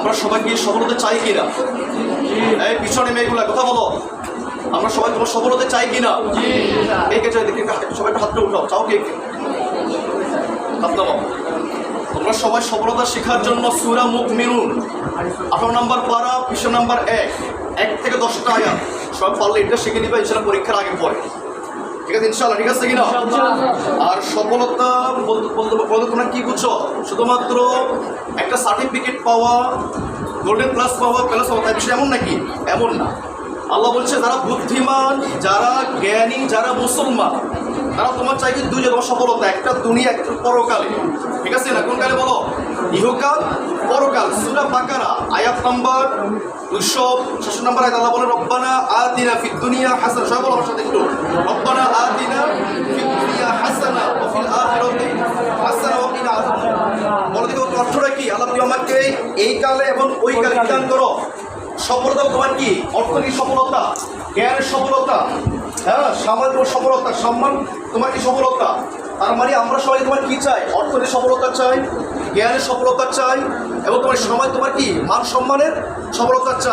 আমরা সবাই কি সফলতা চাই কিনা? এই পিছনে মেয়েগুলা কথা বলো, আমরা সবাই তোমার সফলতা চাই কিনা? কে কে চাই দেখি, সবাই হাতটা উঠাও, চাও কে? হাত নামাও। তোমরা সবাই সফলতা শেখার জন্য সূরা মুমিনুন 18 নম্বর পারা, পৃষ্ঠা নাম্বার 1 থেকে 10টা আয়াত সবাই পারলে এটা শিখে নিবে ইনশাআল্লাহ পরীক্ষার আগে পরে। ঠিক আছে ইনশাআল্লাহ, ঠিক আছে কিনা? আর সফলতা বলতে তোমরা কি বুঝছো? শুধুমাত্র একটা সার্টিফিকেট পাওয়া, গোল্ডেন প্লাস পাওয়া, প্লাস পাওয়া, তাই বিষয় এমন নাকি? এমন না। আল্লাহ বলছে যারা বুদ্ধিমান, যারা জ্ঞানী, যারা মুসলমান, তারা তোমার চাইবে দুই তোমার সফলতা, একটা দুনিয়া, একটা পরকালে। ঠিক আছে না? কোন কালে বলো? ইহকাল, পরকাল। সূরা বাকারা আয়াত নাম্বার 266 নম্বর আয়াত আল্লাহ বলে রব্বানা আতিনা ফিদ দুনিয়া হাসানা। সবাই বলো আমার সাথে একটু, রব্বানা আতিনা ফিদ দুনিয়া হাসানা ওয়া ফিল আখিরাতি হাসানা ওয়া কিনা আযাবান। বলো দেখো অর্থটা কি? আল্লাহ তুমি আমাকে এই কালে এবং ওই কালে দান করো। সফলতা তোমার কি? অর্থনৈতিক সফলতা, জ্ঞানের সফলতা, হ্যাঁ, সামাজিক সফলতা, সম্মান তোমার কি সফলতা? তার মানে আমরা সবাই তোমার কি চাই? অর্থনৈতিক সফলতা চাই, জ্ঞানের সফলতা চাই, এবং তোমার সমাজ তোমার কি মান সম্মানের সফলতা চাই।